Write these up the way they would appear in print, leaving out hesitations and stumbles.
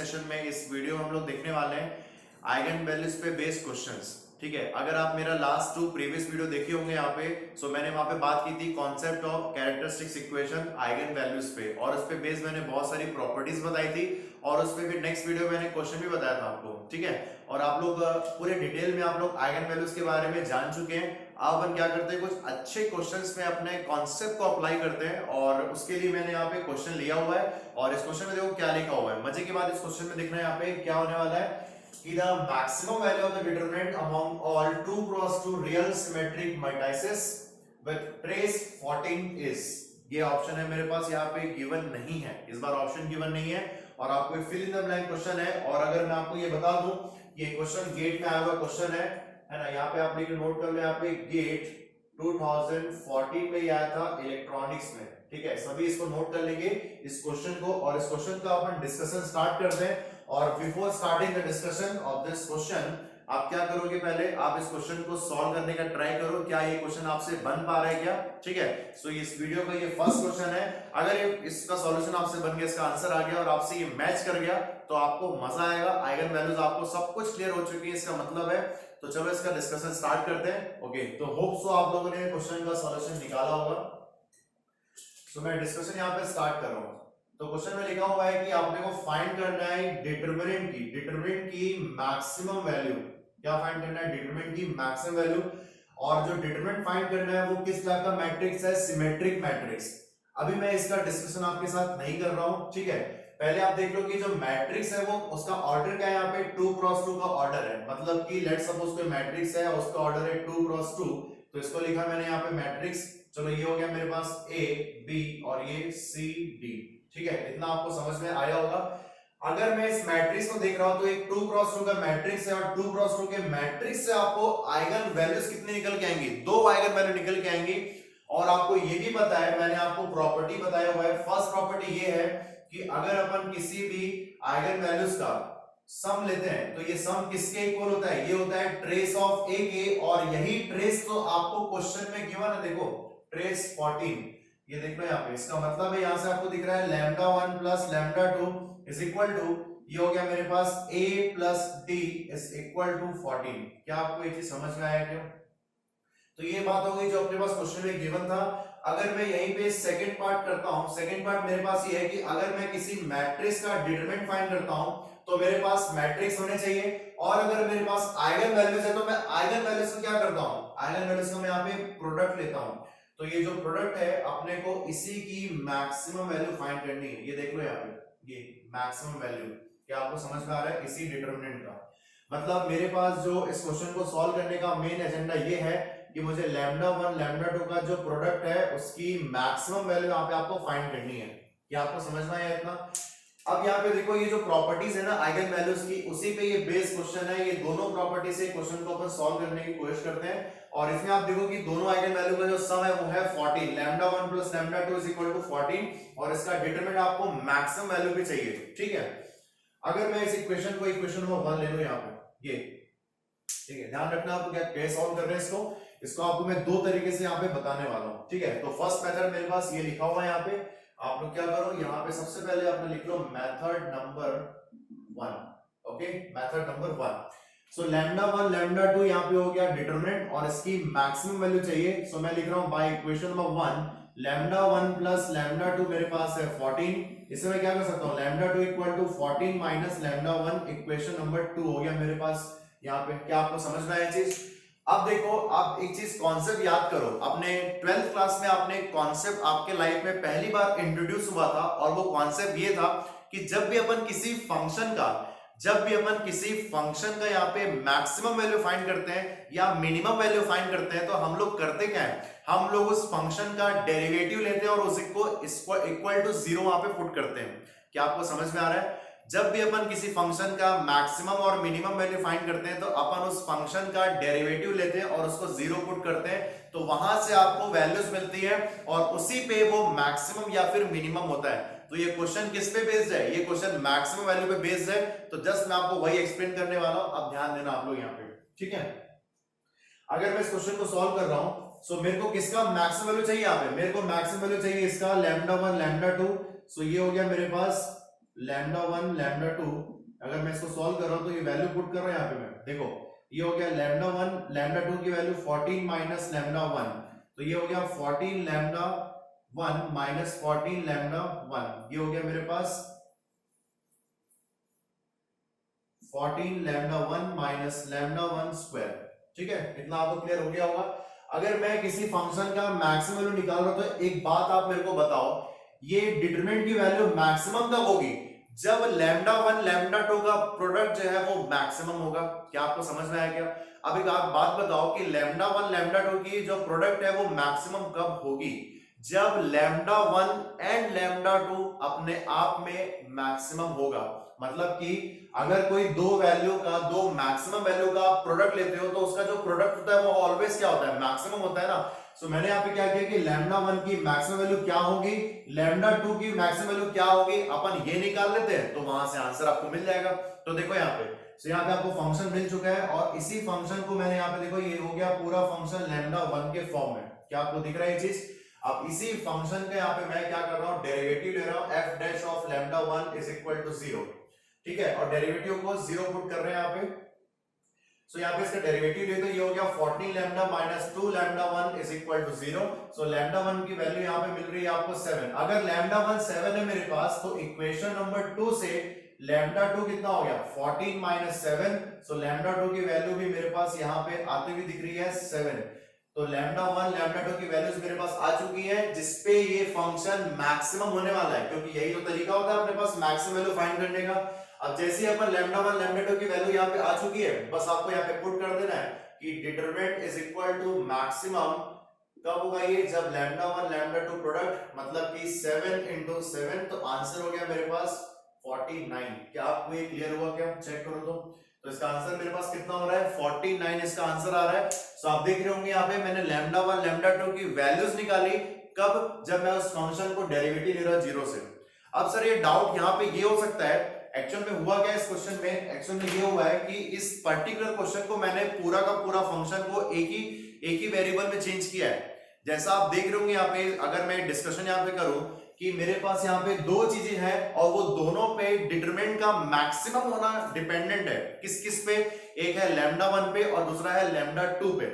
Session में इस video में हम लोग देखने वाले हैं आइगन वैल्यूज पे बेस्ड क्वेश्चंस। ठीक है, अगर आप मेरा लास्ट 2 प्रीवियस वीडियो देखे होंगे यहाँ पे, सो मैंने वहां पे बात की थी concept of characteristics equation eigen values पे, और उस पे बेस्ड मैंने बहुत सारी प्रॉपर्टीज बताई थी, और उस पे फिर नेक्स्ट वीडियो में मैंने क्वेश्चन भी बताया था आपको। ठीक है, और आप लोग पूरे डिटेल में आप लोग आइगन वैल्यूज के बारे में जान चुके हैं। अब अपन क्या करते हैं, कुछ अच्छे क्वेश्चंस में अपने कॉन्सेप्ट को अप्लाई करते हैं, और उसके लिए मैंने यहाँ पे क्वेश्चन लिया हुआ है, और इस क्वेश्चन में देखो क्या लिखा हुआ है। मजे की बात इस क्वेश्चन में देखना है यहाँ पे क्या होने वाला है कि the maximum value of the determinant among all 2 cross 2 real symmetric matrices with trace 14 is. ये ऑप्शन है मेरे पास, यहाँ पे गिवन नहीं है, इस बार ऑप्शन गिवन नहीं है, और आपको fill in the blank question है। और अगर मैं आपको ये बता दूं, ये क्वेश्चन गेट में आया हुआ क्वेश्चन है ना, यहाँ पे आप लेके नोट कर ले, यहाँ पे गेट 2014 में आया था इलेक्ट्रॉनिक्स में। ठीक है, सभी इसको नोट कर लेंगे इस क्वेश्चन को, और इस क्वेश्चन का अपन डिस्कशन स्टार्ट करते हैं। और before starting the discussion of this question, आप क्या करोगे, पहले आप इस क्वेश्चन को सॉल्व करने का ट्राई करो, क्या ये क्वेश्चन आपसे बन पा रहा है क्या। ठीक है, सो इस वीडियो का ये फर्स्ट क्वेश्चन है, अगर ये इसका सॉल्यूशन आपसे बन गया, इसका आंसर आ गया और आपसे ये मैच कर गया, तो आपको मजा आएगा। आइगन वैल्यूज आपको सब कुछ क्लियर हो चुकी है, इसका मतलब है। तो चलो इसका डिस्कशन स्टार्ट करते हैं। ओके, तो होप सो आप लोगों ने क्वेश्चन का सॉल्यूशन निकाला होगा। सो मैं डिस्कशन यहाँ पे स्टार्ट कर रहा हूँ। तो क्वेश्चन में लिखा हुआ है कि आपने को फाइंड करना है डिटरमिनेंट की मैक्सिमम वैल्यू। क्या फाइंड करना है, डिटरमिनेंट की मैक्सिमम वैल्यू। और जो डिटरमिनेंट फाइंड करना है वो किस टाइप का मैट्रिक्स है, सिमेट्रिक मैट्रिक्स। अभी मैं इसका डिस्कशन आपके साथ नहीं कर रहा हूं। ठीक है, पहले आप देख लो कि जो मैट्रिक्स है वो उसका ऑर्डर क्या है, यहाँ पे 2 क्रॉस 2 का ऑर्डर है। मतलब कि लेट्स सपोज कोई मैट्रिक्स है, उसका ऑर्डर है 2 क्रॉस 2, तो इसको लिखा मैंने यहाँ पे मैट्रिक्स। चलो ये हो गया मेरे पास ए बी और ये सी डी। ठीक है, इतना आपको समझ में आया होगा। अगर मैं इस मैट्रिक्स को देख रहा हूं तो एक 2 क्रॉस 2 का मैट्रिक्स है, और 2 क्रॉस 2 के मैट्रिक्स से आपको आइगन वैल्यूज कितने निकल के आएंगी, 2 आइगन वैल्यू निकल के आएंगी। और आपको ये भी पता है, मैंने आपको प्रॉपर्टी बताया हुआ है। फर्स्ट प्रॉपर्टी ये है कि अगर अपन किसी भी आइगन वैल्यूज का सम लेते हैं तो ये सम किसके इक्वल होता है, ये होता है ट्रेस ऑफ ए के, और यही ट्रेस तो आपको क्वेश्चन में गिवन है। देखो ट्रेस 14, ये देख लो यहाँ पे, इसका मतलब है यहाँ से आपको दिख रहा है lambda 1 plus lambda 2 is equal to, ये हो गया मेरे पास a plus d is equal to 14। क्या आपको ये चीज समझ में आया क्या? तो ये बात हो गई जो अपने पास क्वेश्चन में गिवन था। अगर मैं यहीं पे सेकंड पार्ट करता हूं, सेकंड पार्ट मेरे पास ये है कि अगर मैं किसी मैट्रिक्स का डिटरमिनेंट फाइंड करता हूं तो मेरे पास मैट्रिक्स होने चाहिए, और अगर मेरे पास आइगन वैल्यूज है तो मैं आइगन वैल्यूज को क्या करता हूं, आइगन वैल्यूज को मैं यहाँ पे प्रोडक्ट लेता हूं। तो ये जो प्रोडक्ट है अपने को इसी की मैक्सिमम वैल्यू फाइंड करनी है। ये देख लो यहाँ पे, ये मैक्सिमम वैल्यू, क्या आपको समझ में आ रहा है, इसी डिटरमिनेंट का। मतलब मेरे पास जो इस क्वेश्चन को सॉल्व करने का मेन एजेंडा ये है कि मुझे लैम्डा 1 लैम्डा 2 का जो प्रोडक्ट है उसकी मैक्सिमम वैल्यू यहाँ पे आपको फाइंड करनी है। क्या आपको समझ में आया इतना? अब यहाँ पे देखो ये जो प्रॉपर्टीज है ना आइगन वैल्यूज की, उसी पे ये बेस क्वेश्चन है। ये दोनों प्रॉपर्टी से क्वेश्चन को अपन सॉल्व करने की कोशिश करते हैं, और इसमें आप देखो कि दोनों आइगन वैल्यू का जो सम है वो है 14, lambda 1 plus lambda 2 is equal to 14, और इसका डिटरमिनेंट आपको मैक्सिमम वैल्यू भी चाहिए। ठीक है, अगर मैं इस इक्वेशन को इक्वेशन नंबर 1 ले लूं यहाँ पे, ये ठीक है, ध्यान रखना आपको क्या कैसे सॉल्व कर रहे हैं इसको आपको मैं 2 तरीके से यहाँ पे बताने वाला हूँ। ठीक है, तो फर्स्ट मेथड मेरे पास ये लिखा हुआ है यहाँ पे, आप लोग क्या करो, यहाँ पे सबसे पहले आपने लिख लो method number 1। Okay, method number 1। सो लैम्डा 1 लैम्डा 2 यहाँ पे हो गया डिटरमिनेंट, और इसकी मैक्सिमम वैल्यू चाहिए। सो मैं लिख रहा हूँ by equation number 1 lambda 1 plus lambda 2 मेरे पास है 14। इससे मैं क्या कर सकता हूँ, lambda 2 equal to 14 minus lambda 1, equation number 2 हो गया मेरे पास यहाँ पे। क्या आपको समझ में आया चीज? अब देखो, आप एक चीज कॉन्सेप्ट याद करो, अपने 12th क्लास में आपने कॉन्सेप्ट आपके लाइफ में पहली बार इंट्रोड्यूस हुआ था, और वो कॉन्सेप्ट ये था कि जब भी अपन किसी फंक्शन का यहाँ पे मैक्सिमम वैल्यू फाइंड करते हैं या मिनिमम वैल्यू फाइंड करते हैं, तो हम लोग करते क्या है, हम लोग उस फंक्शन का डेरिवेटिव लेते हैं और उसको इक्वल टू 0 वहां पे पुट करते हैं। क्या आपको समझ में आ रहा है? जब भी अपन किसी फंक्शन का मैक्सिमम और मिनिमम वैल्यू फाइंड करते हैं तो अपन उस फंक्शन का डेरिवेटिव लेते हैं और उसको 0 पुट करते हैं, तो वहां से आपको वैल्यूज मिलती है, और उसी पे वो मैक्सिमम या फिर मिनिमम होता है। तो ये क्वेश्चन किस पे बेस्ड है, ये क्वेश्चन मैक्सिमम वैल्यू पे बेस्ड है। तो जस्ट मैं आपको वही एक्सप्लेन करने वाला हूं, अब ध्यान देना आप लोग यहाँ पे। ठीक है, अगर मैं इस क्वेश्चन को सॉल्व कर रहा हूं, सो मेरे को किसका मैक्सिमम वैल्यू चाहिए, यहाँ पे मेरे को मैक्सिमम वैल्यू चाहिए इसका लैम्डा 1 लैम्डा 2। सो ये हो गया मेरे पास लैम्डा 1 लैम्डा 2, अगर मैं इसको सॉल्व कर रहा हूं तो ये वैल्यू पुट कर रहा हूं यहाँ पे मैं, देखो ये हो गया लैम्डा 1 लैम्डा 2 की वैल्यू 14 माइनस लैम्डा 1, तो ये हो गया 14 लैम्डा 1 माइनस 14 लैम्डा 1, ये हो गया मेरे पास 14 लैम्डा 1 माइनस लैम्डा 1 स्क्वायर। ठीक है, इतना आपको क्लियर हो गया होगा। अगर मैं किसी फंक्शन का मैक्सिमम वैल्यू निकाल रहा हूं तो एक बात आप मेरे को बताओ, ये डिटरमिनेंट की वैल्यू मैक्सिमम कब होगी? जब लैम्डा 1 लैम्डा 2 का प्रोडक्ट जो है वो मैक्सिमम होगा। क्या आपको समझ में आया क्या? अब एक आप बात बताओ कि लैम्डा 1 लैम्डा 2 की जो प्रोडक्ट है वो मैक्सिमम कब होगी? जब लैम्डा 1 एंड लैम्डा 2 अपने आप में मैक्सिमम होगा। मतलब कि अगर कोई दो वैल्यू का, दो मैक्सिमम वैल्यू का आप प्रोडक्ट लेते हो तो उसका जो प्रोडक्ट होता है वो ऑलवेज क्या होता है? मैक्सिमम होता है ना। सो मैंने यहाँ पे क्या किया कि लैम्डा 1 की मैक्सिमम वैल्यू क्या होगी, लैम्डा 2 की मैक्सिमम वैल्यू क्या होगी, अपन ये निकाल लेते हैं तो वहां से आंसर आपको मिल जाएगा। तो देखो यहाँ पे, सो यहाँ पे आपको फंक्शन मिल चुका है और इसी फंक्शन को मैंने यहाँ पे देखो ये हो गया पूरा फंक्शन लैम्डा 1 के फॉर्म में। क्या आपको दिख रहा है ये चीज? अब इसी फंक्शन के यहाँ पे मैं क्या कर रहा हूँ, डेरिवेटिव ले रहा हूँ f dash of lambda 1 is equal to 0। ठीक है, और डेरिवेटिव को 0 पुट कर रहे हैं यहाँ पे। सो यहाँ पे इसका डेरिवेटिव ले तो ये हो गया 14 lambda minus 2 lambda 1 is equal to 0। So lambda 1 की वैल्यू यहाँ पे मिल रही है आपको 7। अगर लैम्डा 1 7 है मेरे पास तो इक्वेशन नंबर 2 से लैम्डा 2 कितना हो गया? 14 माइनस 7। सो लैम्डा 2 की वैल्यू भी मेरे पास यहाँ पे आती हुई दिख रही है 7। तो लैम्डा 1 लैम्डा 2 की वैल्यूज मेरे पास आ चुकी है जिसपे ये फंक्शन मैक्सिमम होने वाला है, क्योंकि यही तो तरीका होता है अपने पास मैक्सिमम वैल्यू फाइंड करने का। अब जैसे ही अपन लैम्डा 1 लैम्डा 2 की वैल्यू यहाँ पे आ चुकी है, बस आपको यहाँ पे पुट कर देना है कि determinant is equal to maximum. कब होगा ये? जब लैम्डा 1 लैम्डा 2 प्रोडक्ट मतलब कि 7 into 7, तो आंसर हो गया मेरे पास 49। क्या आपको ये क्लियर हुआ? क्या चेक करो तो इसका आंसर मेरे पास कितना हो रहा है? 49 इसका आंसर आ रहा है। सो आप देख रहे होंगे यहाँ पे मैंने लैम्डा 1 लैम्डा 2 की वैल्यूज निकाली। कब? जब मैं उस फंक्शन को डेरिवेटिव ले रहा हूं 0 से। अब सर ये डाउट यहाँ पे ये हो सकता है, एक्चुअल में हुआ क्या इस क्वेश्चन में? एक्चुअल में ये हुआ है कि इस पर्टिकुलर क्वेश्चन को मैंने पूरा का पूरा फंक्शन को एक ही वेरिएबल में चेंज किया है। जैसा आप देख रहे होंगे यहाँ पे, अगर मैं डिस्कशन यहाँ पे करूं कि मेरे पास यहाँ पे दो चीजें हैं और वो दोनों पे डिटरमिनेंट का मैक्सिमम होना डिपेंडेंट है। किस किस पे? एक है लैम्डा 1 पे और दूसरा है लैम्डा 2 पे।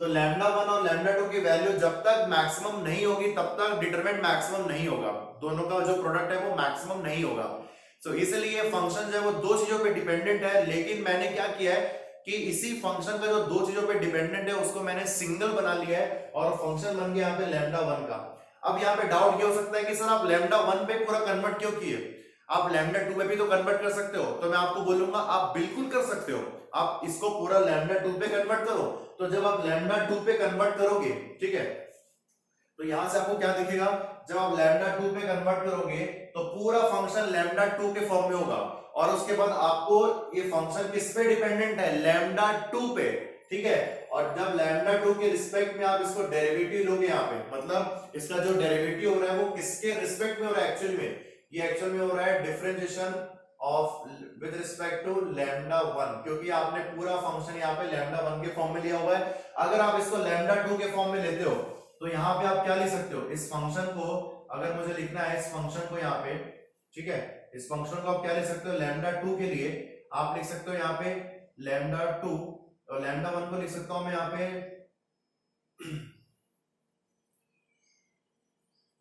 तो लैम्डा 1 और लैम्डा 2 की वैल्यू जब तक मैक्सिमम नहीं होगी तब तक डिटरमिनेंट मैक्सिमम नहीं होगा। दोनों का जो प्रोडक्ट है वो मैक्सिमम नहीं होगा। सो इसलिए फंक्शन जो है वो दो चीजों पे डिपेंडेंट है। लेकिन मैंने क्या किया है कि इसी फंक्शन का जो दो चीजों पे डिपेंडेंट है उसको मैंने सिंगल बना लिया है और फंक्शन बन गया यहाँ पे लैम्डा 1 का। अब यहाँ पे डाउट ये हो सकता है कि सर आप लैम्डा 1 पे पूरा कन्वर्ट क्यों किए? आप लैम्डा 2 पे भी तो कन्वर्ट कर सकते हो। तो मैं आपको बोलूंगा आप बिल्कुल कर सकते हो, आप इसको पूरा लैम्डा 2 पे कन्वर्ट करो। तो जब आप लैम्डा 2 पे कन्वर्ट करोगे, ठीक है, तो यहां से आपको क्या दिखेगा? जब आप लैम्डा 2 पे कन्वर्ट करोगे तो पूरा फंक्शन लैम्डा 2 के फॉर्म में होगा और उसके बाद आपको ये फंक्शन किस पे डिपेंडेंट है? लैम्डा 2 पे। ठीक है, और जब लैम्डा 2 के रिस्पेक्ट में आप इसको डेरिवेटिव लोगे यहाँ पे, मतलब इसका जो डेरिवेटिव हो रहा है वो किसके रिस्पेक्ट में हो रहा है? एक्चुअल में ये एक्चुअल में हो रहा है differentiation of with respect to lambda 1, क्योंकि आपने पूरा फंक्शन यहाँ पे लैम्डा 1 के फॉर्म में लिया हुआ है। अगर आप इसको लैम्डा 2 के फॉर्म में लेते हो तो यहाँ पे आप क्या लिख सकते हो? इस फंक्शन को अगर मुझे लिखना है, इस फंक्शन को यहाँ पे, ठीक है, इस फंक्शन को आप क्या लिख सकते हो? लैम्डा 2 के लिए आप लिख सकते हो यहाँ पे लैम्डा 2 और लैम्डा 1 को लिख सकता हूं मैं यहाँ पे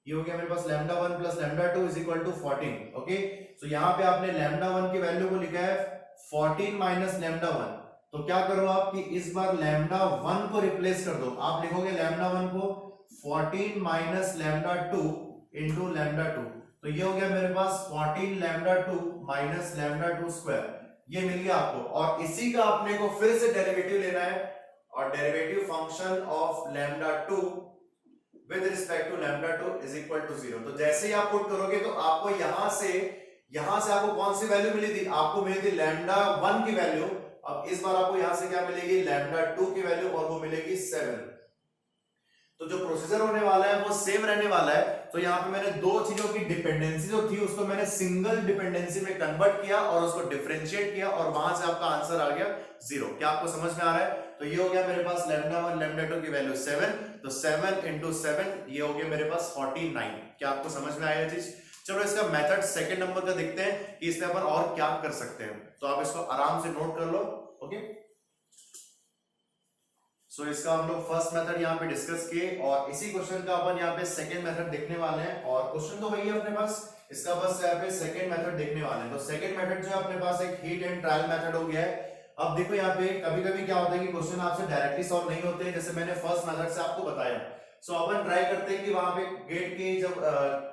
ये हो गया मेरे पास lambda 1 plus lambda 2 is equal to 14। Okay, so यहाँ पे आपने लैम्डा 1 की वैल्यू को लिखा है 14 माइनस लैम्डा 1। तो क्या करो आप कि इस बार लैम्डा 1 को रिप्लेस कर दो। आप लिखोगे लैम्डा 1 को 14 माइनस लैम्डा 2 इंटू लैम्डा 2। तो ये हो गया मेरे पास 14 लैम्डा 2 माइनस लैम्डा 2 स्क्वायर, ये मिल गया आपको। और इसी का अपने को फिर से डेरिवेटिव लेना है और derivative function of lambda 2 with respect to lambda 2 is equal to 0। तो जैसे ही आप पुट करोगे तो आपको यहां से आपको कौन सी वैल्यू मिली थी? आपको मिली थी लैम्डा 1 की वैल्यू। अब इस बार आपको यहां से क्या मिलेगी? लैम्डा 2 की वैल्यू और वो मिलेगी 7। तो जो प्रोसीजर होने वाला है वो सेम रहने वाला है। तो यहाँ पे मैंने दो चीजों की डिपेंडेंसी जो थी उसको मैंने सिंगल डिपेंडेंसी में कन्वर्ट किया और उसको डिफरेंशिएट किया और वहां से आपका आंसर आ गया 0। क्या आपको समझ में आ रहा है? तो ये हो गया मेरे पास लैम्डा 1 लैम्डा 2 की वैल्यू 7, तो 7 into 7 ये हो गया मेरे पास 49। क्या आपको समझ में आया चीज? चलो इसका मेथड सेकंड नंबर का देखते हैं कि इसमें अपन और क्या कर सकते हैं, तो आप इसको आराम से नोट कर लो। ओके, सो इसका हम लोग फर्स्ट मेथड यहाँ पे डिस्कस किए और इसी क्वेश्चन का अपन यहाँ पे सेकंड मेथड देखने वाले हैं। और क्वेश्चन तो वही है अपने पास, इसका बस यहाँ पे सेकंड मेथड देखने वाले हैं। तो सेकंड मेथड जो है अपने पास एक हीट एंड ट्रायल मेथड हो गया है। अब देखो यहाँ पे कभी कभी क्या होता है कि क्वेश्चन आपसे डायरेक्टली सॉल्व नहीं होते, जैसे मैंने फर्स्ट मेथड से आपको बताया। सो अपन ट्राई करते हैं कि वहां पे गेट के जब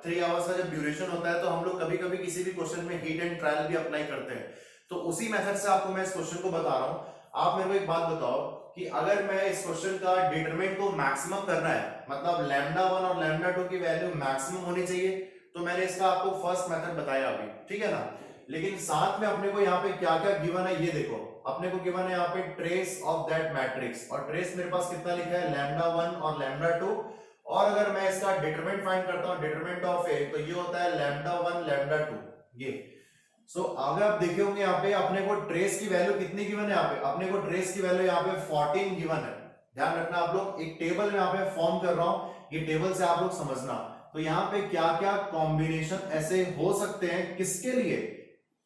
3 आवर्स का जब ड्यूरेशन होता है तो हम लोग कभी कभी किसी भी क्वेश्चन में हीट एंड ट्रायल भी अप्लाई करते हैं। तो उसी मेथड से आपको मैं इस क्वेश्चन को बता रहा हूँ। आप मेरे को एक बात बताओ कि अगर मैं इस क्वेश्चन का डिटरमिनेंट को मैक्सिमम करना है, मतलब लैम्डा 1 और लैम्डा 2 की वैल्यू मैक्सिमम होनी चाहिए, तो मैंने इसका आपको फर्स्ट मेथड बताया अभी, ठीक है ना। लेकिन साथ में अपने को यहाँ पे क्या क्या गिवन है ये देखो, अपने को गिवन है यहाँ पे ट्रेस ऑफ दैट मैट्रिक्स, और ट्रेस मेरे पास कितना लिखा है लैम्डा 1 और लैम्डा 2। और अगर मैं इसका डिटरमिनेंट फाइंड करता हूँ, डिटरमिनेंट ऑफ ए, तो ये होता है लैम्डा 1 लैम्डा 2 ये। सो अगर आप देखे होंगे यहाँ पे अपने को ट्रेस की वैल्यू कितनी गिवन है, यहाँ पे अपने को ट्रेस की वैल्यू यहाँ पे 14 गिवन है। ध्यान रखना आप लोग, एक टेबल में यहाँ पे फॉर्म कर रहा हूं, ये टेबल से आप लोग समझना। तो यहाँ पे क्या क्या कॉम्बिनेशन ऐसे हो सकते हैं, किसके लिए,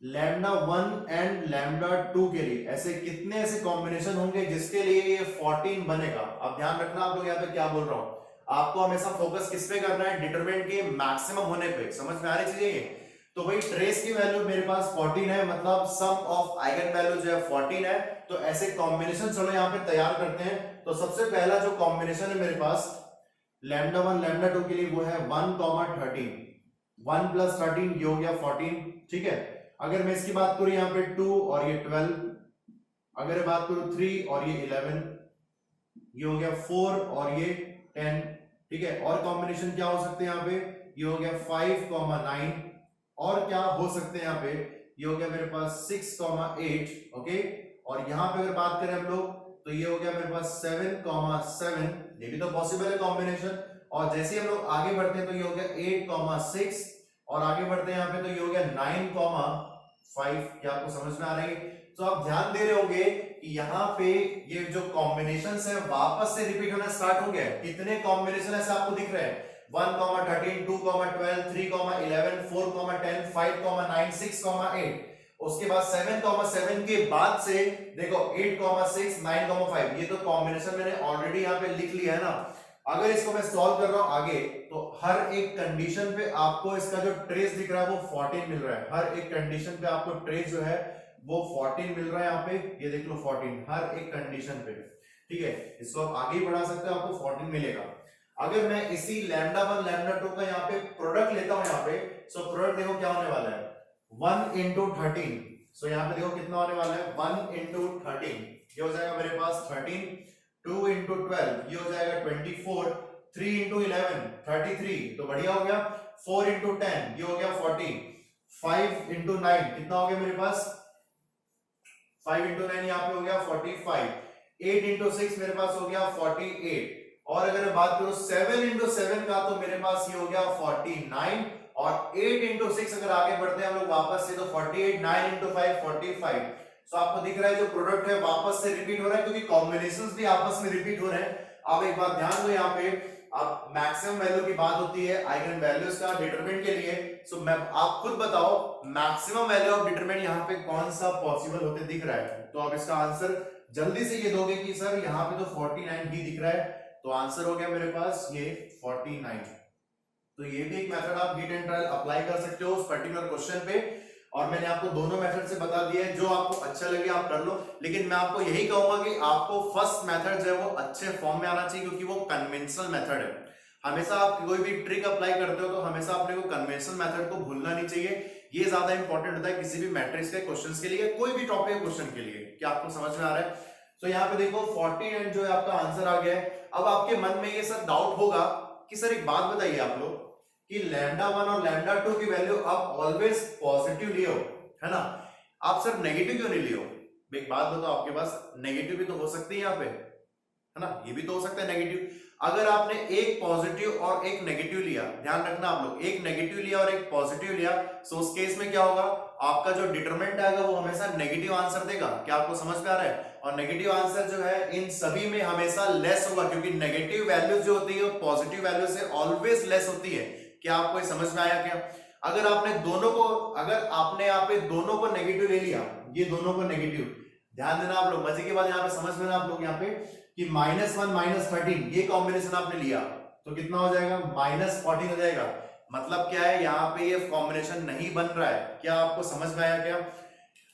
लैम्डा 1 एंड लैम्डा 2 के लिए, ऐसे कितने ऐसे कॉम्बिनेशन होंगे जिसके लिए ये 14 बनेगा। अब ध्यान रखना आप लोग यहाँ पे क्या बोल रहा हूं, आपको हमेशा फोकस किस पे करना है, डिटरमिनेंट के मैक्सिमम होने पे। समझ में आ रही चीजें ये। तो भाई ट्रेस की वैल्यू मेरे पास 14 है, मतलब सम ऑफ आइगन वैल्यू जो है 14 है। तो ऐसे कॉम्बिनेशन चलो यहाँ पे तैयार करते हैं। तो सबसे पहला जो कॉम्बिनेशन है मेरे पास लैम्डा 1 लैम्डा 2 के लिए वो है 1,13, 1 + 13 ये हो गया 14, ठीक है। अगर मैं इसकी बात करूं यहाँ पे 2 और ये 12, अगर मैं बात करूं 3 और ये 11, ये हो गया 4 और ये 10, ठीक है। और कॉम्बिनेशन क्या हो सकते हैं यहाँ पे, ये हो गया 5,9, और क्या हो सकते हैं यहाँ पे, ये हो गया मेरे पास 6,8, ओके। और यहाँ पे अगर बात करें हम लोग तो ये हो गया मेरे पास 7,7, ये भी तो पॉसिबल है कॉम्बिनेशन। और जैसे हम लोग आगे बढ़ते हैं तो ये हो गया 8,6, और आगे बढ़ते हैं यहाँ पे तो ये हो गया 9,5। क्या आपको समझ में आ रही है? तो आप ध्यान दे रहे होंगे कि यहाँ पे ये जो कॉम्बिनेशंस है वापस से रिपीट होना स्टार्ट हो गया है। कितने कॉम्बिनेशन ऐसे आपको दिख रहे हैं, 1,13, 2,12, 3,11, 4,10, 5,9, 6,8, उसके बाद 7,7 के बाद से देखो 8,6, 9,5, ये तो कॉम्बिनेशन मैंने ऑलरेडी यहाँ पे लिख लिया है ना। अगर इसको मैं सॉल्व कर रहा हूं आगे तो हर एक कंडीशन पे आपको इसका जो ट्रेस दिख रहा है वो 14 मिल रहा है। हर एक कंडीशन पे आपको ट्रेस जो है वो 14 मिल रहा है यहाँ पे, ये देख लो 14 हर एक कंडीशन पे, ठीक है। इसको आप आगे बढ़ा सकते हो, आपको 14 मिलेगा। अगर मैं इसी लैम्डा 1 लैम्डा 2 का यहाँ पे प्रोडक्ट लेता हूं यहाँ पे, सो प्रोडक्ट देखो क्या होने वाला है 1 × 13। सो यहाँ पे देखो कितना होने वाला है 1 × 13, ये हो जाएगा मेरे पास 13, 2 × 12 ये हो जाएगा 24, 3 × 11 33, तो बढ़िया हो गया। 4 × 10 ये हो गया 40, 5 × 9 कितना हो गया मेरे पास 5 × 9 यहाँ पे हो गया 45, 8 × 6 मेरे पास हो गया 48, और अगर मैं बात करूं 7 × 7 का तो मेरे पास ये हो गया 49, और 8 × 6 अगर आगे बढ़ते हैं हम लोग वापस से तो 48, 9 × 5 45। तो आपको दिख रहा है जो प्रोडक्ट है वापस से रिपीट हो रहा है क्योंकि कॉम्बिनेशंस भी आपस में रिपीट हो रहे हैं। अब एक बात ध्यान दो यहाँ पे, अब मैक्सिमम वैल्यू की बात होती है आइगन वैल्यूज का डिटरमिनेंट के लिए। सो मैं आप खुद बताओ मैक्सिमम वैल्यू ऑफ डिटरमिनेंट यहाँ पे कौन सा पॉसिबल होते दिख रहा है। तो आप इसका आंसर जल्दी से ये दोगे कि सर यहाँ पे तो 49 ही दिख रहा है, तो आंसर हो गया मेरे पास ये 49। तो ये भी एक मेथड आप हीट एंड ट्रायल अप्लाई कर सकते हो उस पर्टिकुलर क्वेश्चन पे, और मैंने आपको दोनों मेथड से बता दिया है, जो आपको अच्छा लगे आप कर लो। लेकिन मैं आपको यही कहूंगा कि आपको फर्स्ट मेथड जो है वो अच्छे फॉर्म में आना चाहिए क्योंकि वो कन्वेंशनल मेथड है। हमेशा आप कोई भी ट्रिक अप्लाई करते हो तो हमेशा अपने को कन्वेंशनल मेथड को भूलना नहीं चाहिए। ये ज्यादा इंपॉर्टेंट होता है किसी भी मैट्रिक्स के क्वेश्चन के लिए, कोई भी टॉपिक क्वेश्चन के लिए। क्या आपको समझ में आ रहा है? तो यहाँ पे देखो 49 जो है आपका आंसर आ गया है। अब आपके मन में ये सर डाउट होगा कि सर एक बात बताइए आप लोग कि लैम्डा 1 और लैम्डा 2 की वैल्यू आप ऑलवेज पॉजिटिव लियो, है ना, आप सर नेगेटिव क्यों नहीं लियो? एक बात बताओ, आपके पास नेगेटिव भी तो हो सकती है यहाँ पे, है ना, ये भी तो हो सकता है नेगेटिव। अगर आपने एक पॉजिटिव और एक नेगेटिव लिया, ध्यान रखना आप लोग, एक नेगेटिव लिया और एक पॉजिटिव लिया, सो उस केस में क्या होगा, आपका जो डिटरमिनेंट आएगा वो हमेशा नेगेटिव आंसर देगा। क्या आपको समझ में आ रहा है? और नेगेटिव आंसर जो है इन सभी में हमेशा लेस होगा क्योंकि नेगेटिव वैल्यू जो होती है वो पॉजिटिव वैल्यू से ऑलवेज लेस होती है। क्या आपको समझ में आया क्या? अगर आपने दोनों को, अगर आपने यहाँ पे दोनों को नेगेटिव ले लिया, ये दोनों को नेगेटिव, ध्यान देना आप लोग, मजे की बात यहाँ पे समझ में ना आप लोग, यहाँ पे कि -1 -13 ये कॉम्बिनेशन आपने लिया तो कितना हो जाएगा, -14 हो जाएगा। मतलब क्या है, यहाँ पे ये कॉम्बिनेशन नहीं बन रहा है। क्या आपको समझ में आया क्या?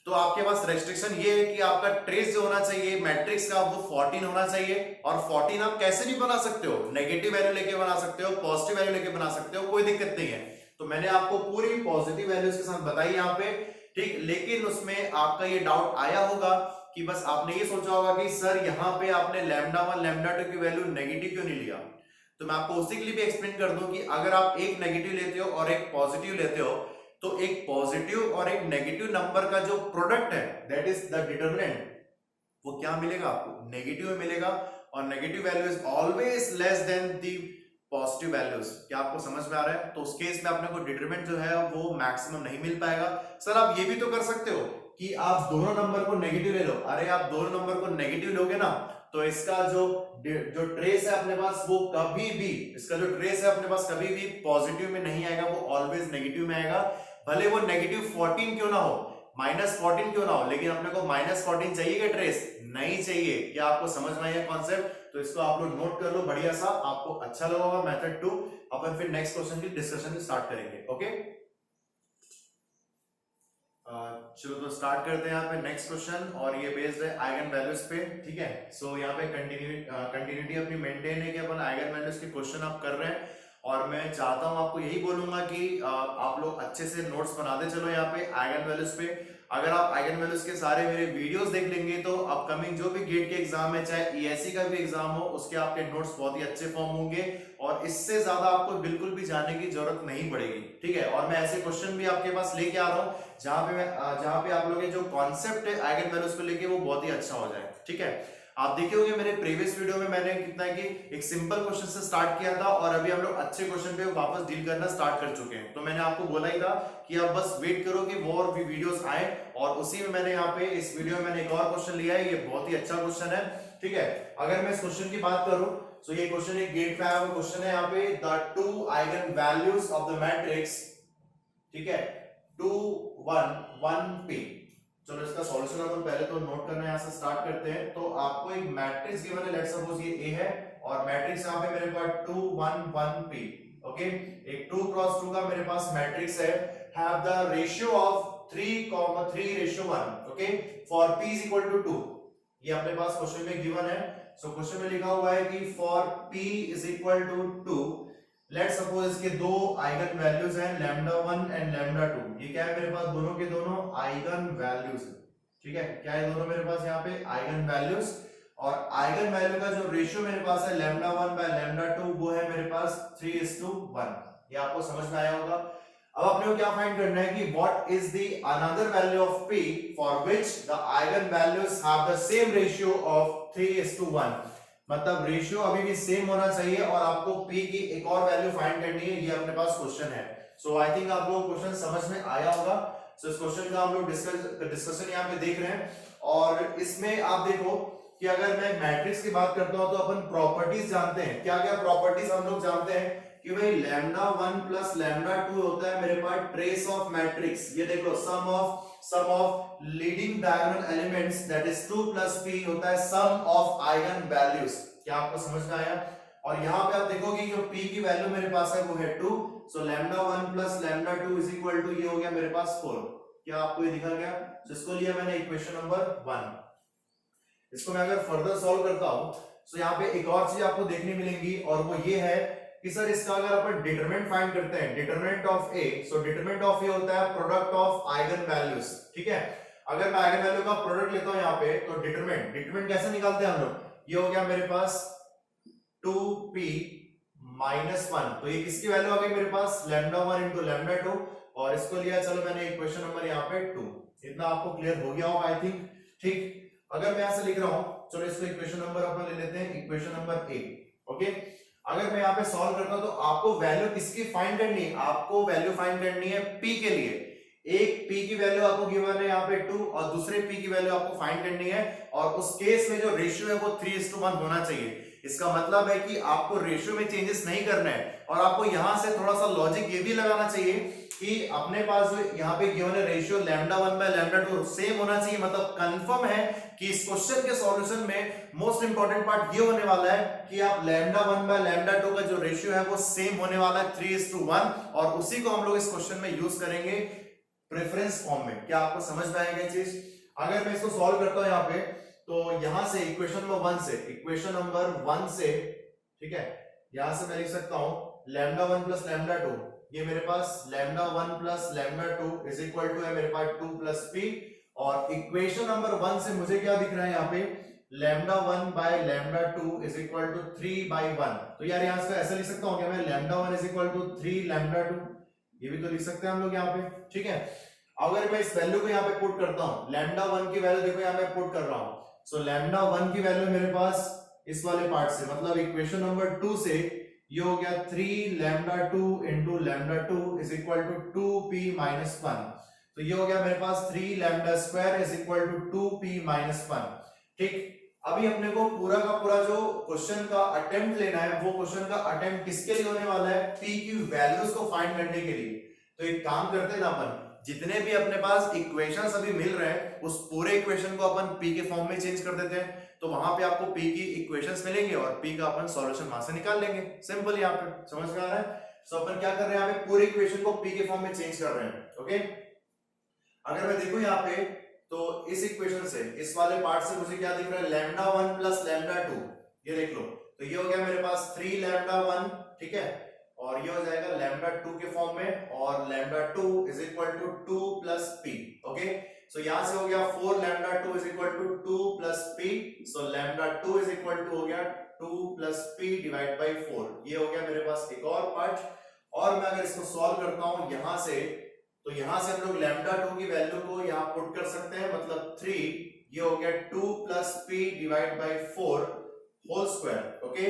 तो आपके पास रेस्ट्रिक्शन ये है कि आपका ट्रेस जो होना चाहिए मैट्रिक्स का वो 14 होना चाहिए। और 14 आप कैसे भी बना सकते हो, नेगेटिव वैल्यू लेके बना सकते हो, पॉजिटिव वैल्यू लेके बना सकते हो, कोई दिक्कत नहीं है। तो मैंने आपको पूरी पॉजिटिव वैल्यूज के साथ बताई यहाँ पे, ठीक। लेकिन उसमें आपका ये डाउट आया होगा कि बस आपने ये सोचा होगा कि सर यहाँ पे आपने λ1 λ2 की वैल्यू नेगेटिव क्यों नहीं लिया। तो मैं आपको उसी के लिए भी एक्सप्लेन कर दूं कि अगर आप एक नेगेटिव लेते हो और एक पॉजिटिव लेते हो तो एक पॉजिटिव और एक नेगेटिव नंबर का जो प्रोडक्ट है दैट इज द डिटरमिनेंट, वो क्या मिलेगा आपको, नेगेटिव में मिलेगा। और negative value is always less than the positive values. क्या आपको समझ में आ रहा है? तो उस केस में अपने को डिटरमिनेंट जो है वो मैक्सिमम नहीं मिल पाएगा। सर आप ये भी तो कर सकते हो कि आप दोनों नंबर को नेगेटिव ले लो। अरे आप दोनों नंबर को नेगेटिव लोगे ना तो इसका जो ट्रेस है अपने पास वो कभी भी, इसका जो ट्रेस है अपने पास कभी भी पॉजिटिव में नहीं आएगा, वो ऑलवेज नेगेटिव में आएगा। भले वो -14 क्यों ना हो, -14 क्यों ना हो, लेकिन अपने को -14 चाहिए क्या ट्रेस? नहीं चाहिए। क्या आपको समझ में आया कॉन्सेप्ट? तो इसको आप लोग नोट कर लो बढ़िया सा, आपको अच्छा लगा होगा मेथड 2। अपन फिर नेक्स्ट क्वेश्चन की डिस्कशन स्टार्ट करेंगे। ओके चलो तो स्टार्ट करते हैं यहाँ पे नेक्स्ट क्वेश्चन, और ये बेस्ड है आइगन वैल्यूज पे, ठीक है। सो यहाँ पे कंटिन्यूटी अपनी मेंटेन है कि अपन आइगन वैल्यूज के क्वेश्चन आप कर रहे हैं, और मैं चाहता हूँ आपको यही बोलूंगा कि आप लोग अच्छे से नोट्स बनाते चलो यहाँ पे आइगन वैल्यूज पे। अगर आप आइगन वैल्यूज के सारे मेरे वीडियोस देख लेंगे तो अपकमिंग जो भी गेट के एग्जाम है, चाहे ईएससी का भी एग्जाम हो, उसके आपके नोट्स बहुत ही अच्छे फॉर्म होंगे, और इससे ज्यादा आपको बिल्कुल भी जाने की जरूरत नहीं पड़ेगी, ठीक है। और मैं ऐसे क्वेश्चन भी आपके पास लेके आ रहा हूँ जहां पे आप लोग के जो कॉन्सेप्ट है आइगन वैल्यूज को लेके वो बहुत ही अच्छा हो जाए, ठीक है। आप देखे होंगे मेरे प्रीवियस वीडियो में मैंने कितना है कि एक सिंपल क्वेश्चन से स्टार्ट किया था, और अभी हम लोग अच्छे क्वेश्चन पे वापस डील करना स्टार्ट कर चुके हैं। तो मैंने आपको बोला ही था कि आप बस वेट करो कि वो और भी वीडियोस आए, और उसी में मैंने यहाँ पे इस वीडियो में मैंने एक और क्वेश्चन लिया है। ये बहुत ही अच्छा क्वेश्चन है, ठीक है। अगर मैं इस क्वेश्चन की बात करूं तो ये क्वेश्चन एक गेट पे आया हुआ क्वेश्चन है यहाँ पे, the two eigen values of the matrix, ठीक है, 2 1 1 p। चलो इसका सॉल्यूशन अपन पहले तो नोट करना यहां से स्टार्ट करते हैं। तो आपको एक मैट्रिक्स गिवन है, लेट्स सपोज ये A है, और मैट्रिक्स यहां पे मेरे पास 2 1 1 p, ओके। एक 2 क्रॉस 2 का मेरे पास मैट्रिक्स है, have the ratio of 3:3:1, okay, for p is equal to 2। ये अपने पास क्वेश्चन में गिवन है। सो क्वेश्चन में लिखा हुआ है कि for p is equal to 2, let's suppose इसके दो आइगन वैल्यूज हैं λ1 एंड λ2। ये क्या है मेरे पास, दोनों के दोनों आइगन वैल्यूज है, ठीक है। क्या है दोनों मेरे पास यहाँ पे आइगन वैल्यूज, और आइगन वैल्यू का जो रेशियो मेरे पास है λ1/λ2 वो है मेरे पास 3:1। ये आपको समझ में आया होगा। अब अपने को क्या फाइंड करना है कि what is the another value of p for which the eigen values have the same ratio of 3:1। मतलब रेशियो अभी भी सेम होना चाहिए, और आपको p की एक और वैल्यू फाइंड करनी है। ये अपने पास क्वेश्चन है। सो आई थिंक आप लोग क्वेश्चन समझ में आया होगा। सो इस क्वेश्चन का हम लोग डिस्कशन यहाँ पे देख रहे हैं, और इसमें आप देखो कि अगर मैं मैट्रिक्स की बात करता हूं तो अपन प्रॉपर्टीज जानते हैं। क्या क्या प्रॉपर्टीज हम लोग जानते हैं कि भाई λ1 प्लस λ2 होता है मेरे पास ट्रेस ऑफ मैट्रिक्स। ये देखो sum of leading diagonal elements that is 2 plus p होता है सम ऑफ आइगन वैल्यूज। क्या आपको समझ में आया? और यहाँ पे आप देखोगे जो p की वैल्यू मेरे पास है वो है 2। सो λ1 प्लस λ2 इज इक्वल टू ये हो गया मेरे पास 4। क्या आपको ये दिखा गया? तो इसको लिया मैंने इक्वेशन नंबर 1। इसको मैं अगर फर्दर सॉल्व करता हूं तो यहाँ पे एक और चीज आपको देखने मिलेंगी, और वो ये है कि सर इसका अगर अपन डिटरमिनेंट फाइंड करते हैं, determinant of a, so determinant of a होता है प्रोडक्ट ऑफ आइगन वैल्यूज, ठीक है। अगर मैं आइगन वैल्यू का प्रोडक्ट लेता हूं यहाँ पे तो डिटरमिनेंट कैसे निकालते हैं हम लोग? ये हो गया मेरे पास 2p माइनस 1, तो ये किसकी वैल्यू आ गई मेरे पास, λ1 into λ2, और इसको लिया चलो मैंने इक्वेशन नंबर यहाँ पे 2। इतना आपको क्लियर हो गया होगा आई थिंक, ठीक। अगर मैं यहां से लिख रहा हूं, चलो इसको इक्वेशन नंबर अपन ले लेते हैं, इक्वेशन नंबर 1, ओके। अगर मैं यहाँ पे सॉल्व करता हूं तो आपको वैल्यू किसकी फाइंड करनी है? आपको वैल्यू फाइंड करनी है p के लिए। एक p की वैल्यू आपको गिवन है यहाँ पे 2, और दूसरे p की वैल्यू आपको फाइंड करनी है, और उस केस में जो रेशियो है वो 3:1 होना चाहिए। इसका मतलब है कि आपको रेशियो में चेंजेस नहीं करना है, और आपको यहां से थोड़ा सा लॉजिक ये भी लगाना चाहिए कि अपने पास जो यहाँ पे गिवन है ratio lambda 1 by lambda 2 same होना चाहिए, मतलब कंफर्म है कि इस क्वेश्चन के सॉल्यूशन में मोस्ट इंपॉर्टेंट पार्ट ये होने वाला है कि आप लैम्डा 1 बाय लैम्डा 2 का जो रेशियो है वो सेम होने वाला है 3:1, और उसी को हम लोग इस क्वेश्चन में यूज करेंगे प्रेफरेंस फॉर्म में। क्या आपको समझ में आएगा ये चीज? अगर मैं इसको सॉल्व करता हूं यहाँ पे, तो यहां से इक्वेशन नंबर 1 से, ठीक है, यहां से मैं लिख सकता हूं लैम्डा 1 प्लस लैम्डा 2, ये मेरे पास lambda 1 plus lambda 2 is equal to है मेरे पास 2 प्लस पी, और इक्वेशन नंबर 1 से मुझे क्या दिख रहा है यहाँ पे lambda 1 by lambda 2 is equal to 3/1। तो यार यहां से ऐसा लिख सकता हूं क्या मैं, lambda 1 is equal to 3 lambda 2, ये भी तो लिख सकते हैं हम लोग यहाँ पे, ठीक है। अगर मैं इस वैल्यू को यहाँ पे पुट करता हूँ, लैम्डा 1 की वैल्यू देखो यहाँ मैं पुट कर रहा हूँ, सो लैम्डा 1 की वैल्यू मेरे पास इस वाले पार्ट से, मतलब इक्वेशन नंबर 2 से ये हो गया 3 lambda 2 into lambda 2 is equal to 2p minus 1। तो ये हो गया मेरे पास 3 lambda square is equal to 2p minus 1। ठीक, अभी अपने को पूरा का पूरा जो क्वेश्चन का अटेम्प्ट लेना है, वो क्वेश्चन का अटेम्प्ट किसके लिए होने वाला है, p की वैल्यूज को फाइंड करने के लिए। तो एक काम करते हैं ना अपन, जितने भी अपने पास इक्वेशंस अभी मिल रहे हैं उस पूरे इक्वेशन को अपन p के फॉर्म में चेंज कर देते हैं, तो वहां पे आपको p की इक्वेशंस मिलेंगे और p का अपन सॉल्यूशन वहां से निकाल लेंगे। सिंपल, यहाँ पे समझ में आ रहा है? सो अपन क्या कर रहे हैं यहाँ पे, पूरे इक्वेशन को p के फॉर्म में चेंज कर रहे हैं। ओके, अगर मैं देखूं यहाँ पे, तो इस इक्वेशन से, इस वाले पार्ट से मुझे क्या दिख रहा है, लैम्डा 1 प्लस लैम्डा 2, ये देख लो, तो ये हो गया मेरे पास 3 लैम्डा 1, ठीक है, और ये हो जाएगा लैम्डा 2 के फॉर्म में, और lambda 2 is equal to 2 plus p। Okay, so यहां से हो गया 4 lambda 2 is equal to 2 plus p, so lambda 2 is equal to हो गया 2 प्लस p डिवाइड बाय 4। ये हो गया मेरे पास एक और पार्ट, और मैं अगर इसको सॉल्व करता हूं यहां से, तो यहां से हम लोग लैम्डा 2 की वैल्यू को यहां पुट कर सकते हैं, मतलब 3, ये हो गया 2 plus p divide by 4 whole square, okay,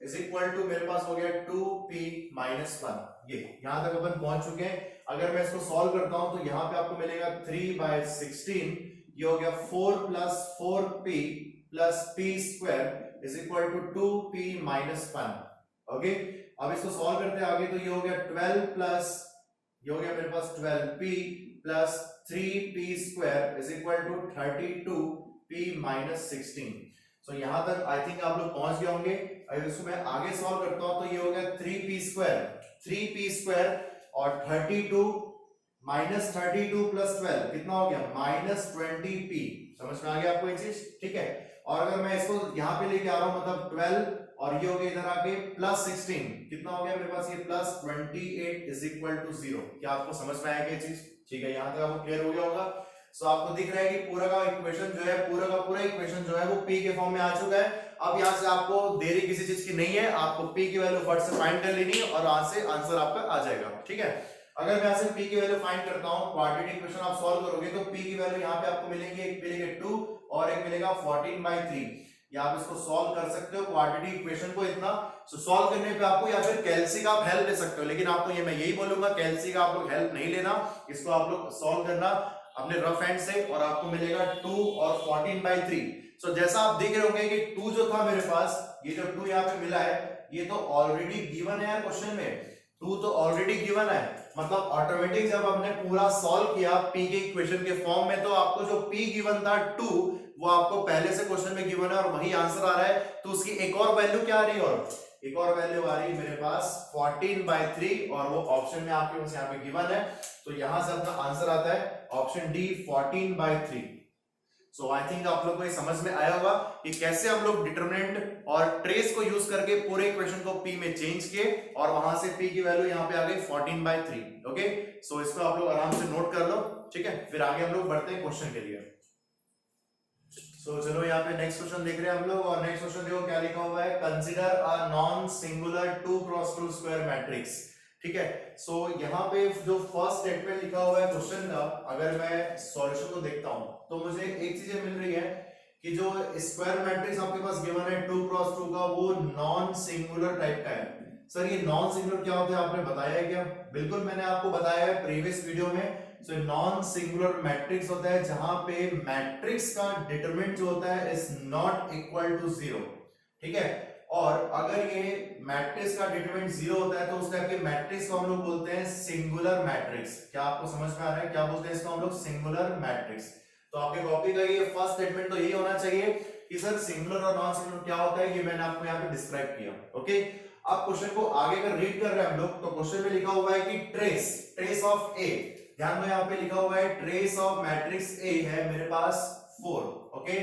is equal to मेरे पास हो गया 2p माइनस 1। ये यहां तक अपन पहुंच चुके हैं। अगर मैं इसको सॉल्व करता हूं तो यहां पे आपको मिलेगा 3/16, ये हो गया 4 plus 4p plus p square is equal to 2p minus 1। Okay, अब इसको सॉल्व करते हैं आगे, तो ये हो गया 12 प्लस, ये हो गया मेरे पास 12p plus 3p square is equal to 32p minus 16। So यहां तक आई थिंक आप लोग पहुंच गए होंगे। अगर इसको मैं आगे सॉल्व करता हूं तो ये हो गया 3p स्क्वायर और 32 माइनस 32 प्लस 12 कितना हो गया, माइनस 20p। समझ में आ गया आपको ये चीज? ठीक है, और अगर मैं इसको यहां पे लेके आ रहा हूं, मतलब 12 और ये हो गया इधर आके प्लस 16, कितना हो गया मेरे पास, ये प्लस 28 इज इक्वल टू 0। क्या आपको समझ में आया ये चीज? ठीक है, यहां तक आपको क्लियर हो गया होगा। सो आपको दिख रहा है कि पूरा का इक्वेशन जो है, पूरा का पूरा इक्वेशन जो है वो p के फॉर्म में आ चुका है। अब यहां से आपको देरी किसी चीज की नहीं है, आपको p की वैल्यू फट से फाइंड कर लेनी है और वहां से आंसर आपका आ जाएगा। ठीक है, अगर मैं यहां से p की वैल्यू फाइंड करता हूं, क्वाड्रेटिक इक्वेशन आप सॉल्व करोगे तो p की वैल्यू यहां पे आपको मिलेगी, एक मिलेगा 2 और एक मिलेगा 14/3। या आप इसको सॉल्व कर सकते हो क्वाड्रेटिक इक्वेशन को इतना। सो सॉल्व करने पे आपको, या फिर कैल्सी का आप हेल्प ले सकते हो, लेकिन आपको ये मैं यही बोलूंगा कैल्सी का आप लोग हेल्प नहीं लेना, इसको आप लोग सॉल्व करना अपने रफ हैंड से, और आपको मिलेगा 2 और 14/3। सो जैसा आप देख रहे होंगे कि 2 जो था मेरे पास, ये जो 2 यहाँ पे मिला है, ये तो ऑलरेडी गिवन है यार क्वेश्चन में, 2 तो ऑलरेडी गिवन है, मतलब ऑटोमेटिक जब हमने पूरा सॉल्व किया p के इक्वेशन के फॉर्म में, तो आपको जो p गिवन था 2 वो आपको पहले से क्वेश्चन में गिवन है और वही आंसर आ रहा है। तो उसकी एक और वैल्यू क्या आ रही है, और एक और वैल्यू आ रही है मेरे पास 14/3, और वो ऑप्शन में आपके पास यहाँ पे गिवन है। तो यहां से अपना आंसर आता है option D 14/3। So I think आप लोग को ये समझ में आया होगा कि कैसे हम लोग डिटरमिनेंट और ट्रेस को यूज करके पूरे इक्वेशन को p में चेंज किए, और वहां से p की वैल्यू यहाँ पे आ गई 14/3। ओके, सो इसको आप लोग आराम से नोट कर लो। ठीक है, फिर आगे हम लोग बढ़ते हैं क्वेश्चन के लिए। चलो यहाँ पे नेक्स्ट क्वेश्चन देख रहे हैं हम लोग, और नेक्स्ट क्वेश्चन देखो क्या लिखा हुआ है, consider a non singular 2x2 square matrix. ठीक है, सो यहाँ पे जो फर्स्ट स्टेटमेंट लिखा हुआ है क्वेश्चन का, अगर मैं सॉल्यूशन को देखता हूँ तो मुझे एक चीज मिल रही है कि जो स्क्वायर मैट्रिक्स आपके पास गिवन है 2x2 का, वो नॉन सिंगुलर टाइप का है। सर ये नॉन सिंगुलर क्या होता है, आपने बताया है क्या? बिल्कुल, मैंने आपको बताया है प्रीवियस वीडियो में। सो नॉन सिंगुलर मैट्रिक्स होता है जहां पे मैट्रिक्स का डिटरमिनेंट जो होता है इज नॉट इक्वल टू 0। ठीक है, और अगर ये मैट्रिक्स का डिटरमिनेंट 0 होता है तो उस टाइप के मैट्रिक्स को हम लोग बोलते हैं सिंगुलर मैट्रिक्स। क्या आपको समझ में आ रहा है क्या बोलते हैं इसको हम लोग? Singular matrix. तो आपके कॉपी का ये फर्स्ट स्टेटमेंट तो यही होना चाहिए कि सर सिंगुलर और नॉन सिंगुलर क्या होता है, ये मैंने आपको यहाँ पे डिस्क्राइब किया। ओके, अब क्वेश्चन को आगे अगर रीड कर रहे हैं हम लोग तो क्वेश्चन में लिखा हुआ है कि ट्रेस ऑफ ए, ध्यान दो यहाँ पे लिखा हुआ है ट्रेस ऑफ मैट्रिक्स ए है मेरे पास 4, okay,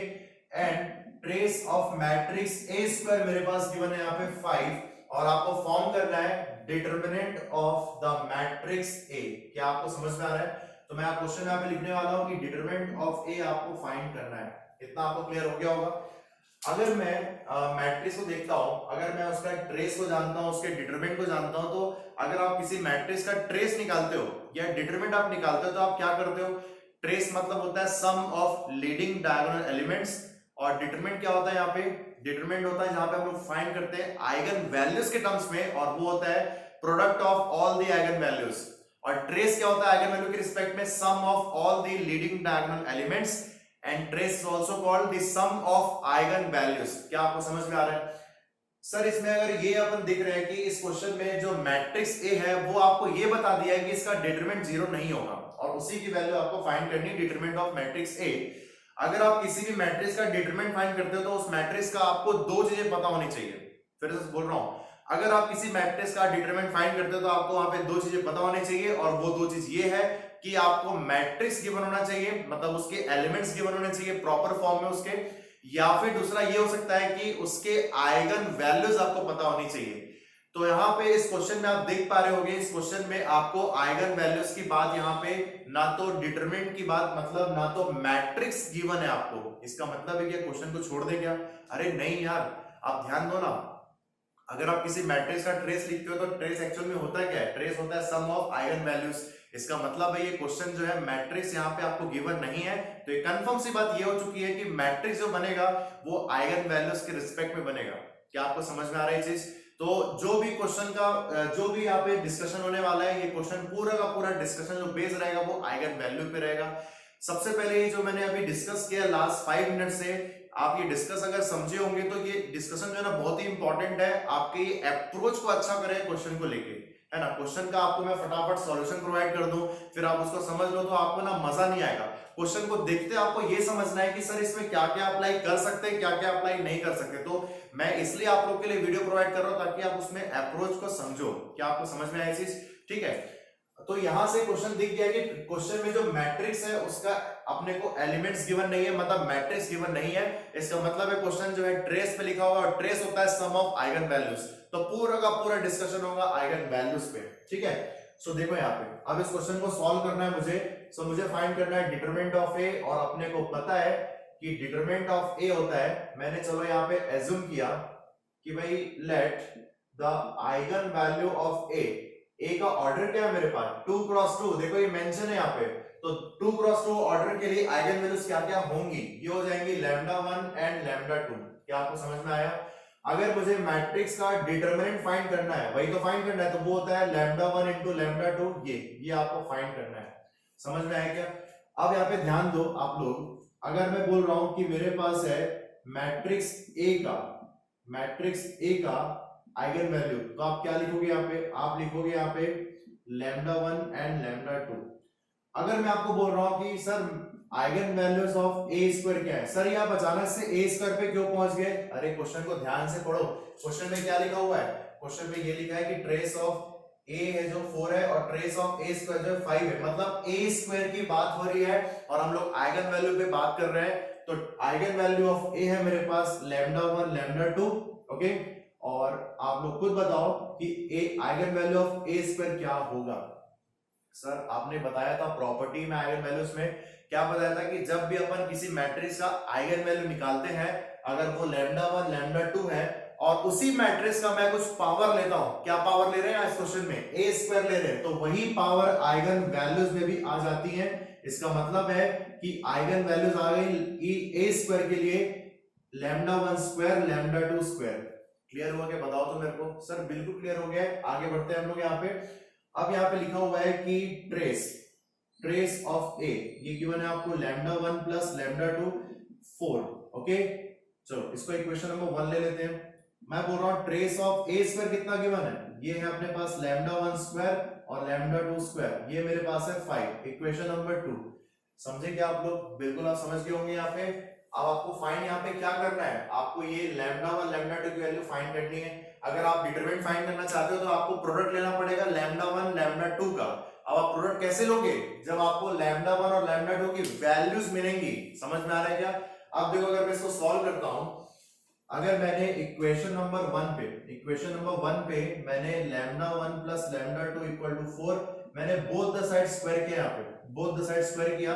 and trace of matrix A square मेरे पास गिवन है यहाँ पे 5, और आपको फॉर्म करना है determinant of the matrix A. क्या आपको समझ में आ रहा है? तो मैं क्वेश्चन यहाँ पे लिखने वाला हूँ कि डिटरमिनेंट ऑफ ए आपको फाइंड करना है। इतना आपको क्लियर हो गया होगा। अगर मैं मैट्रिक्स को देखता हूं, अगर मैं उसका ट्रेस को जानता हूं, उसके डिटरमिनेंट को जानता हूं, तो अगर आप किसी मैट्रिक्स का ट्रेस निकालते हो या डिटरमिनेंट आप निकालते हो तो आप क्या करते हो? ट्रेस मतलब होता है सम ऑफ लीडिंग डायगोनल एलिमेंट्स, और डिटरमिनेंट क्या होता है यहाँ पे? डिटरमिनेंट होता है जहां पे हम लोग फाइंड करते हैं आइगन वैल्यूज के टर्म्स में, और वो होता है product of all the eigenvalues. और ट्रेस क्या होता है आइगन वैल्यू के रिस्पेक्ट में? Sum of all the leading diagonal elements, and trace is also called the sum of eigenvalues. क्या आपको समझ में आ रहा है? सर इसमें अगर ये अपन दिख रहे हैं कि इस क्वेश्चन में जो मैट्रिक्स ए है वो आपको ये बता दिया है कि इसका डिटरमिनेंट 0 नहीं होगा, और उसी की वैल्यू आपको फाइंड करनी है, डिटरमिनेंट ऑफ मैट्रिक्स ए। अगर आप किसी भी मैट्रिक्स का डिटरमिनेंट फाइंड करते हो तो उस मैट्रिक्स का आपको दो चीजें पता होनी चाहिए। फिर से बोल रहा हूं, अगर आप किसी मैट्रिक्स का डिटरमिनेंट फाइंड करते हो तो आपको वहां पे दो चीजें पता होनी चाहिए, और वो दो चीज ये है कि आपको मैट्रिक्स गिवन होना चाहिए, मतलब उसके एलिमेंट्स गिवन होने चाहिए प्रॉपर फॉर्म में उसके, या फिर दूसरा ये हो सकता है कि उसके आइगन वैल्यूज आपको पता होनी चाहिए। तो यहाँ पे इस क्वेश्चन में आप देख पा रहे होंगे, इस क्वेश्चन में आपको आइगन वैल्यूज की बात यहाँ पे ना तो डिटरमिनेंट की बात, मतलब ना तो मैट्रिक्स गिवन है आपको। इसका मतलब है कि क्वेश्चन को छोड़ दे क्या? अरे नहीं यार, आप ध्यान दो ना। अगर आप किसी मैट्रिक्स का ट्रेस लिखते हो तो ट्रेस एक्चुअल में होता क्या है? ट्रेस होता है सम ऑफ आइगन वैल्यूज। इसका मतलब है ये क्वेश्चन जो है मैट्रिक्स यहाँ पे आपको गिवन नहीं है, तो ये कंफर्म सी बात ये हो चुकी है कि मैट्रिक्स जो बनेगा वो आइगन वैल्यूज के रिस्पेक्ट में बनेगा। क्या आपको समझ में आ रहा है चीज? तो जो भी क्वेश्चन का जो भी यहाँ पे डिस्कशन होने वाला है, ये क्वेश्चन पूरा का पूरा डिस्कशन जो बेस रहेगा वो आइगन वैल्यू पे रहेगा। सबसे पहले ये जो मैंने अभी डिस्कस किया लास्ट 5 मिनट से, आप ये डिस्कस अगर समझे होंगे तो ये डिस्कशन जो है ना बहुत ही इंपॉर्टेंट है, आपके ये अप्रोच को अच्छा करे क्वेश्चन को लेके, है ना। क्वेश्चन का आपको मैं फटाफट सॉल्यूशन प्रोवाइड कर दूं, फिर आप उसको समझ लो तो आपको ना मजा नहीं आएगा। क्वेश्चन को देखते आपको ये समझना है कि सर इसमें क्या क्या अप्लाई कर सकते हैं, क्या क्या अप्लाई नहीं कर सकते। तो मैं इसलिए आप लोग के लिए वीडियो प्रोवाइड कर रहा हूं ताकि आप उसमें अप्रोच को समझो। क्या आपको समझ में आया चीज? ठीक है, तो यहां से क्वेश्चन दिख गया कि क्वेश्चन में जो मैट्रिक्स है उसका अपने को एलिमेंट्स गिवन नहीं है, मतलब मैट्रिक्स गिवन नहीं है। इसका मतलब है क्वेश्चन जो है ट्रेस पे लिखा हुआ, और ट्रेस होता है सम ऑफ आइगन वैल्यूज। तो पूरा का पूरा डिस्कशन होगा आइगन वैल्यूज पे। ठीक है, सो देखो यहाँ पे अब इस क्वेश्चन को सॉल्व करना है मुझे। सो मुझे फाइंड करना है डिटरमिनेंट ऑफ ए, और अपने को पता है कि डिटरमिनेंट ऑफ ए होता है, मैंने चलो यहाँ पे एज्यूम किया कि भाई let the eigenvalue of A का ऑर्डर क्या है मेरे पास? 2 क्रॉस 2। देखो ये मेंशन है यहाँ पे, तो 2 क्रॉस 2 ऑर्डर के लिए आइगन वैल्यूज क्या क्या होंगी? ये हो जाएंगी λ1 एंड λ2। क्या आपको समझ में आया? अगर मुझे मैट्रिक्स का डिटरमिनेंट फाइंड करना है, वही तो फाइंड करना है, तो वो होता है λ1 into λ2। ये आपको फाइंड करना है। समझ में आया क्या? अब यहाँ पे ध्यान दो आप लोग, अगर मैं बोल रहा हूं कि मेरे पास है मैट्रिक्स ए का आइगन वैल्यू, तो आप क्या लिखोगे यहाँ पे? आप लिखोगे यहाँ पे λ1 एंड λ2। अगर मैं आपको बोल रहा हूं कि sir eigen values of A square क्या है, सर ये आप अचानक से ए स्क्वायर पे क्यों पहुंच गए? अरे क्वेश्चन को ध्यान से पढ़ो। क्वेश्चन में क्या लिखा हुआ है? क्वेश्चन में ये लिखा है कि ट्रेस ऑफ ए है जो 4 है, और ट्रेस ऑफ ए स्क्वायर जो 5 है, मतलब ए स्क्वायर की बात हो रही है और हम लोग आइगन वैल्यू पे बात कर रहे हैं। तो आइगन वैल्यू ऑफ ए है मेरे पास λ1 λ2, ओके। और आप लोग खुद बताओ कि a eigenvalue of A square क्या होगा? सर आपने बताया था प्रॉपर्टी में आइगन वैल्यूज में क्या बताया था कि जब भी अपन किसी मैट्रिक्स का आइगन वैल्यू निकालते हैं, अगर वो λ1 λ2 है और उसी मैट्रिक्स का मैं कुछ पावर लेता हूं, क्या पावर ले रहे हैं इस क्वेश्चन में? ए स्क्वायर ले रहे हैं, तो वही पावर आइगन वैल्यूज में भी आ जाती है। इसका मतलब है कि आइगन वैल्यूज आ गई ए स्क्वायर के लिए λ1 स्क्वायर λ2 स्क्वायर। क्लियर हुआ क्या? बताओ तो मेरे को। सर बिल्कुल क्लियर हो गया है। आगे बढ़ते हैं हम लोग यहाँ पे। अब यहाँ पे लिखा हुआ है कि ट्रेस ऑफ ए, ये गिवन है आपको λ1 प्लस λ2 4, ओके। चलो इसको इक्वेशन नंबर 1 ले लेते हैं। मैं बोल रहा हूँ ट्रेस ऑफ ए स्क्वायर कितना गिवन है, ये है अपने पास लैम्डा 1 स्क्वायर और लैम्डा 2 स्क्वायर, ये मेरे पास है 5, इक्वेशन नंबर 2। समझे क्या आप लोग? बिल्कुल आप समझ गए होंगे यहाँ पे। अब आपको फाइंड यहाँ पे क्या करना है, आपको ये लैम्डा 1 लैम्डा 2 की वैल्यू फाइंड करनी है। अगर आप डिटरमिनेंट फाइंड करना चाहते हो तो आपको प्रोडक्ट लेना पड़ेगा लैम्डा 1 लैम्डा 2 का। अब आप प्रोडक्ट कैसे लोगे, जब आपको लैम्डा 1 और लैम्डा 2 की वैल्यूज मिलेंगी। समझ में आ रहा है क्या? अब देखो अगर मैं इसको सॉल्व करता हूं, अगर मैंने इक्वेशन नंबर 1 पे मैंने lambda 1 plus lambda 2 equal to 4, मैंने बोथ द साइड स्क्वायर किया, यहाँ पे बोथ द साइड स्क्वायर किया,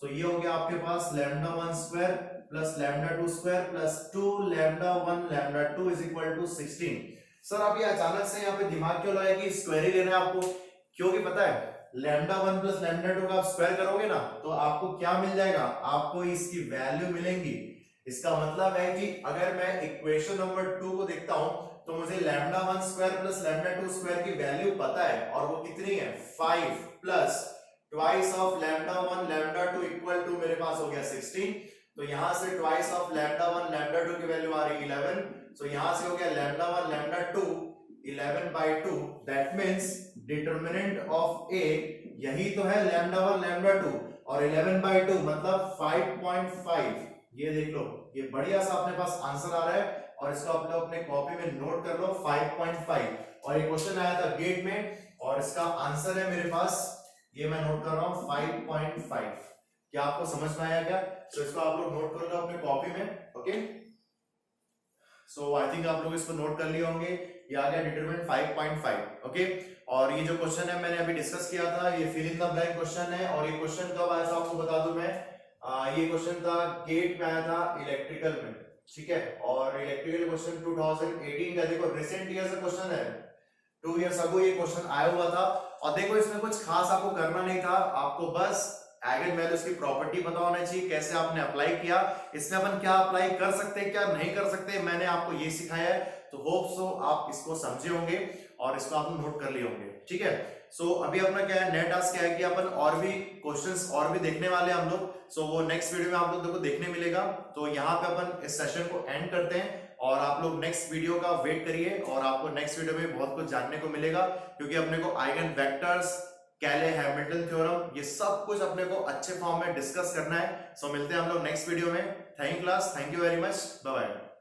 तो ये हो गया आपके पास lambda 1 square plus lambda 2 square plus 2 lambda 1 lambda 2 is equal to 16। Sir आप ये अचानक से यहाँ पे दिमाग क्यों लगाए कि स्क्वायर ही लेना है आपको? क्योंकि पता है लैम्डा 1 प्लस लैम्डा 2 का आप स्क्वायर करोगे ना तो आपको क्या मिल जाएगा, आपको इसकी वैल्यू मिलेंगी। इसका मतलब है कि अगर मैं इक्वेशन नंबर 2 को देखता हूं तो मुझे lambda 1 square plus lambda 2 square की वैल्यू पता है, और वो कितनी है 5 plus twice of lambda 1 lambda 2 equal to मेरे पास हो गया 16। तो यहां से ट्वाइस ऑफ लैम्डा 1 लैम्डा 2 की वैल्यू आ रही 11, सो यहां से हो गया lambda 1 lambda 2 11/2। That means determinant of A यही तो है लैम्डा 1 लैम्डा 2, और 11/2 मतलब 5.5। ये देख लो, ये बढ़िया सा अपने पास आंसर आ रहा है, और इसको आप लोग अपने कॉपी में नोट कर लो 5.5। और ये क्वेश्चन आया था गेट में और इसका आंसर है मेरे पास, ये मैं नोट कर रहा हूं 5.5। क्या आपको समझ में आया क्या? तो इसको आप लोग नोट कर लो अपने कॉपी में। ओके, सो आई थिंक आप लोग इसको नोट कर लिए होंगे। ये आ गया डिटरमिनेंट 5.5। ओके, और ये जो क्वेश्चन है मैंने अभी डिस्कस किया था, ये fill in the blank question है। और ये क्वेश्चन कब आया था आपको बता दूं मैं, ये क्वेश्चन था गेट में आया था इलेक्ट्रिकल में, ठीक है। और इलेक्ट्रिकल क्वेश्चन 2018 का, देखो रिसेंट ईयर से क्वेश्चन है, 2 इयर्स अगो ये क्वेश्चन आया हुआ था। और देखो इसमें कुछ खास आपको करना नहीं था, आपको बस आइगन वैल्यूज की प्रॉपर्टी पता होना चाहिए, कैसे आपने अप्लाई किया, इसमें अपन क्या अप्लाई कर सकते हैं क्या नहीं कर सकते, मैंने आपको ये सिखाया है। तो होप सो आप इसको समझे होंगे और इसको आप नोट कर लिए होंगे, ठीक है। सो अभी अपना क्या है, नेक्स्ट टास्क क्या है कि अपन और भी क्वेश्चंस और भी देखने वाले हैं हम लोग। सो वो नेक्स्ट वीडियो में आप लोग को देखने मिलेगा। तो यहाँ पे अपन इस सेशन को एंड करते हैं, और आप लोग नेक्स्ट वीडियो का वेट करिए, और आपको नेक्स्ट वीडियो में बहुत कुछ जानने को मिलेगा, क्योंकि अपने को आइगन वेक्टर्स, कैले हैमिल्टन थ्योरम, ये सब कुछ अपने को अच्छे फॉर्म में डिस्कस करना है। सो मिलते हैं हम लोग नेक्स्ट वीडियो में। Thank class, thank you very much, bye bye.